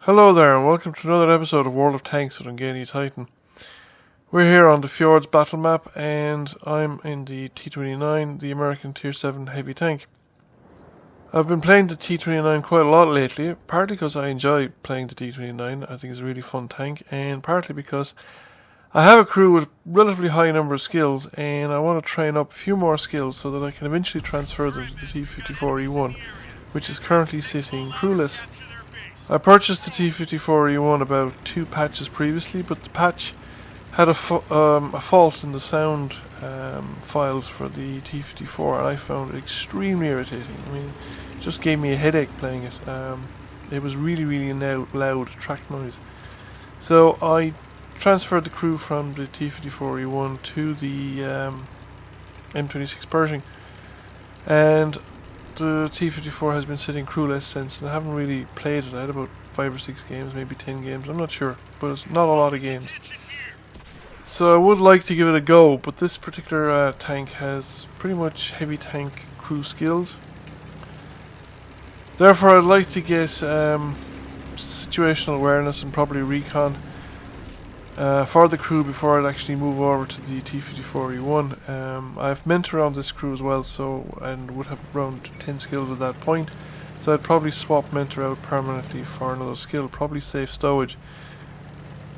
Hello there and welcome to another episode of World of Tanks with Ungainly Titan. We're here on the Fjords battle map and I'm in the T-29, the American Tier 7 heavy tank. I've been playing the T-29 quite a lot lately, partly because I enjoy playing the T-29, I think it's a really fun tank, and partly because I have a crew with relatively high number of skills and I want to train up a few more skills so that I can eventually transfer them to the T-54E1, which is currently sitting crewless. I purchased the T-54E1 about 2 patches previously, but the patch had a fault in the sound files for the T-54 and I found it extremely irritating. I mean, it just gave me a headache playing it. It was really loud track noise. So I transferred the crew from the T-54E1 to the M26 Pershing, and the T-54 has been sitting crewless since, and I haven't really played it. I had about 5 or 6 games, maybe 10 games, I'm not sure, but it's not a lot of games. So I would like to give it a go, but this particular tank has pretty much heavy tank crew skills. Therefore I'd like to get situational awareness and probably recon for the crew before I'd actually move over to the T-54E1. I've mentored on this crew as well, and would have around 10 skills at that point, so I'd probably swap mentor out permanently for another skill, probably save stowage.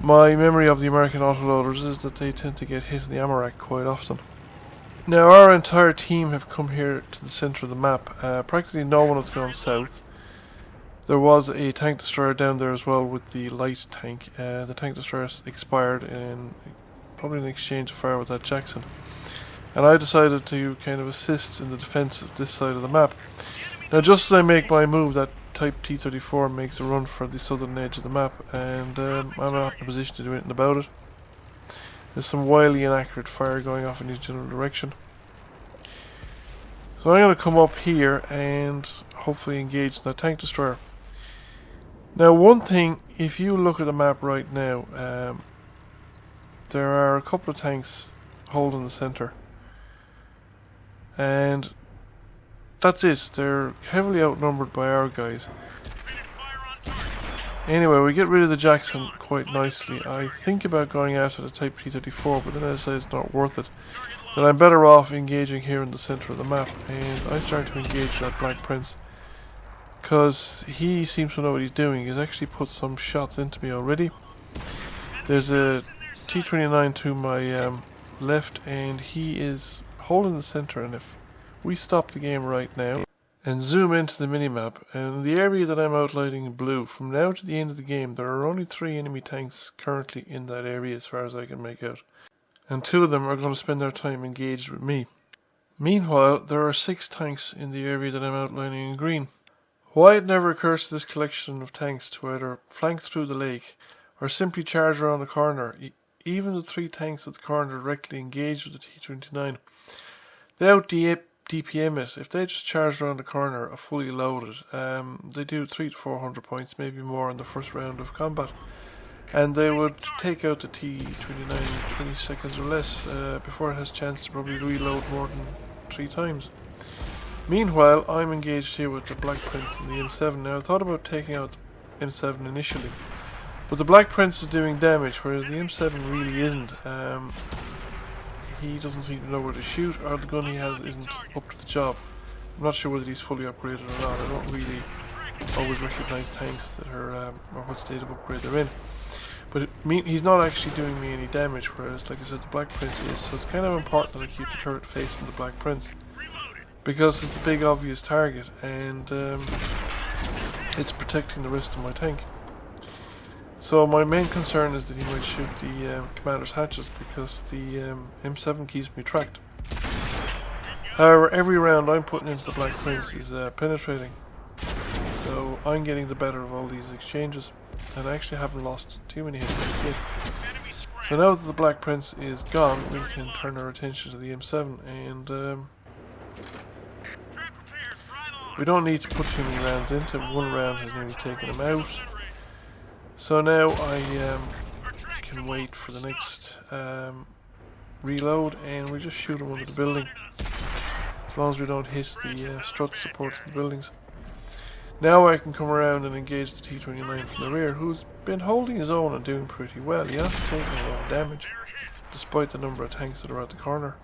My memory of the American autoloaders is that they tend to get hit in the ammo rack quite often. Now our entire team have come here to the centre of the map. Practically no one has gone south. There was a tank destroyer down there as well with the light tank. The tank destroyer expired in probably an exchange of fire with that Jackson. And I decided to kind of assist in the defence of this side of the map. Now just as I make my move, that Type T-34 makes a run for the southern edge of the map, and I'm not in a position to do anything about it. There's some wildly inaccurate fire going off in his general direction. So I'm going to come up here and hopefully engage that tank destroyer. Now one thing, if you look at the map right now, there are a couple of tanks holding the centre, and that's it. They're heavily outnumbered by our guys. Anyway, we get rid of the Jackson quite nicely. I think about going after the Type T-34, but then I decide it's not worth it. Then I'm better off engaging here in the centre of the map, and I start to engage that Black Prince, because he seems to know what he's doing. He's actually put some shots into me already. There's a T-29 to my left, and he is holding the centre, and if we stop the game right now and zoom into the minimap, and the area that I'm outlining in blue, from now to the end of the game there are only 3 enemy tanks currently in that area as far as I can make out, and 2 of them are going to spend their time engaged with me. Meanwhile, there are 6 tanks in the area that I'm outlining in green. Why it never occurs to this collection of tanks to either flank through the lake or simply charge around the corner, even the 3 tanks at the corner directly engaged with the T-29, they out DPM it. If they just charged around the corner fully loaded, they do 300 to 400 points, maybe more in the first round of combat, and they would take out the T-29 in 20 seconds or less before it has a chance to probably reload more than 3 times. Meanwhile, I'm engaged here with the Black Prince and the M7. Now I thought about taking out the M7 initially, but the Black Prince is doing damage, whereas the M7 really isn't. He doesn't seem to know where to shoot, or the gun he has isn't up to the job. I'm not sure whether he's fully upgraded or not. I don't really always recognise tanks that are or what state of upgrade they're in. But he's not actually doing me any damage, whereas, like I said, the Black Prince is. So it's kind of important that I keep the turret facing the Black Prince, because it's the big obvious target, and it's protecting the rest of my tank. So my main concern is that he might shoot the commander's hatches, because the M7 keeps me tracked. However, every round I'm putting into the Black Prince is penetrating, so I'm getting the better of all these exchanges, and I actually haven't lost too many hit points yet. So now that the Black Prince is gone, we can turn our attention to the M7, and we don't need to put too many rounds into him. 1 round has nearly taken him out. So now I can wait for the next reload, and we just shoot him under the building, as long as we don't hit the strut support in the buildings. Now I can come around and engage the T-29 from the rear, who's been holding his own and doing pretty well. He hasn't taken a lot of damage, despite the number of tanks that are at the corner.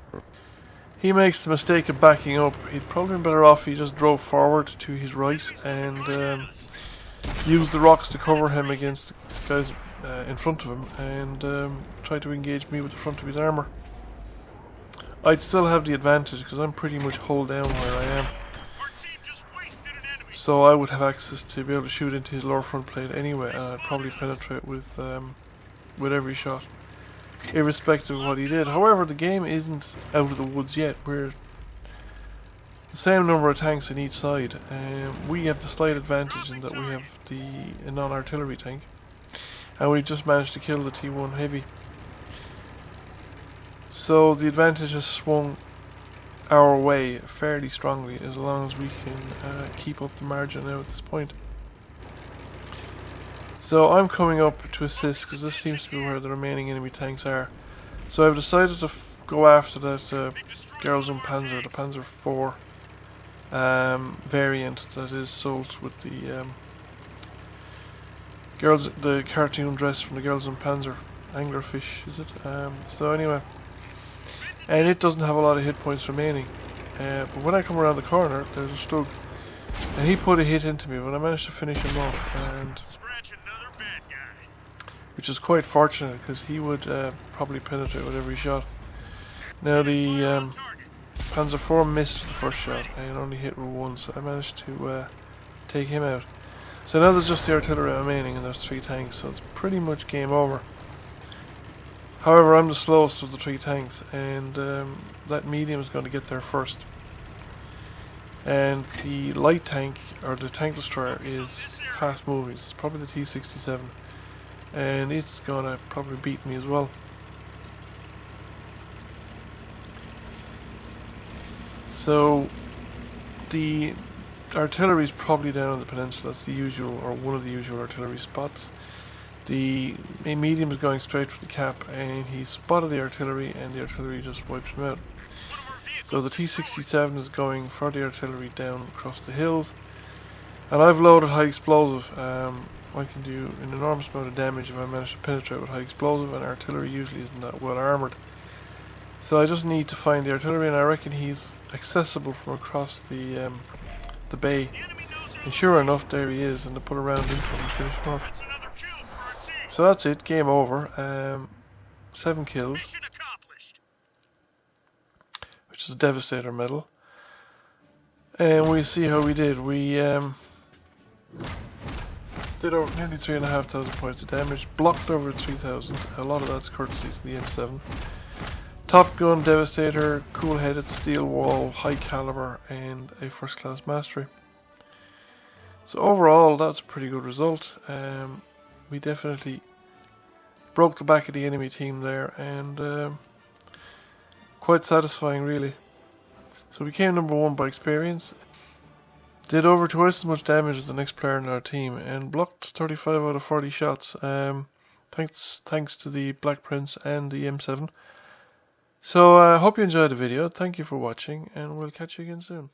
He makes the mistake of backing up. He'd probably been better off if he just drove forward to his right and used the rocks to cover him against the guys in front of him, and tried to engage me with the front of his armour. I'd still have the advantage because I'm pretty much hull down where I am. So I would have access to be able to shoot into his lower front plate anyway, and I'd probably penetrate with every shot, irrespective of what he did. However, the game isn't out of the woods yet. We're the same number of tanks on each side. We have the slight advantage in that we have a non-artillery tank, and we just managed to kill the T1 heavy. So the advantage has swung our way fairly strongly, as long as we can keep up the margin now at this point. So I'm coming up to assist, because this seems to be where the remaining enemy tanks are. So I've decided to go after that Girls und Panzer, the Panzer IV variant that is sold with the cartoon dress from the Girls und Panzer, Anglerfish, is it? So anyway, and it doesn't have a lot of hit points remaining. But when I come around the corner, there's a Stug, and he put a hit into me, but I managed to finish him off, and which is quite fortunate, because he would probably penetrate with every shot. Now the Panzer IV missed the first shot and only hit with one, so I managed to take him out. So now there's just the artillery remaining, and there's 3 tanks, so it's pretty much game over. However, I'm the slowest of the 3 tanks, and that medium is going to get there first. And the light tank, or the tank destroyer, is fast moving. It's probably the T-67, and it's going to probably beat me as well. So the artillery is probably down on the peninsula. That's the usual, or one of the usual artillery spots. The medium is going straight for the cap, and he spotted the artillery, and the artillery just wipes him out. So the T-67 is going for the artillery down across the hills, and I've loaded high explosive. I can do an enormous amount of damage if I manage to penetrate with high explosive, and artillery usually isn't that well armoured. So I just need to find the artillery, and I reckon he's accessible from across the bay. And sure enough, there he is, and I put a round into him and finish him off. So that's it, game over. 7 kills, which is a Devastator medal. And we see how we did. We did over nearly 3,500 points of damage, blocked over 3,000. A lot of that's courtesy to the M7. Top Gun, Devastator, cool-headed, steel wall, high caliber, and a first-class mastery. So overall, that's a pretty good result. We definitely broke the back of the enemy team there, and quite satisfying, really. So we came number 1 by experience. Did over twice as much damage as the next player in our team, and blocked 35 out of 40 shots. Thanks to the Black Prince and the M7. So I hope you enjoyed the video. Thank you for watching, and we'll catch you again soon.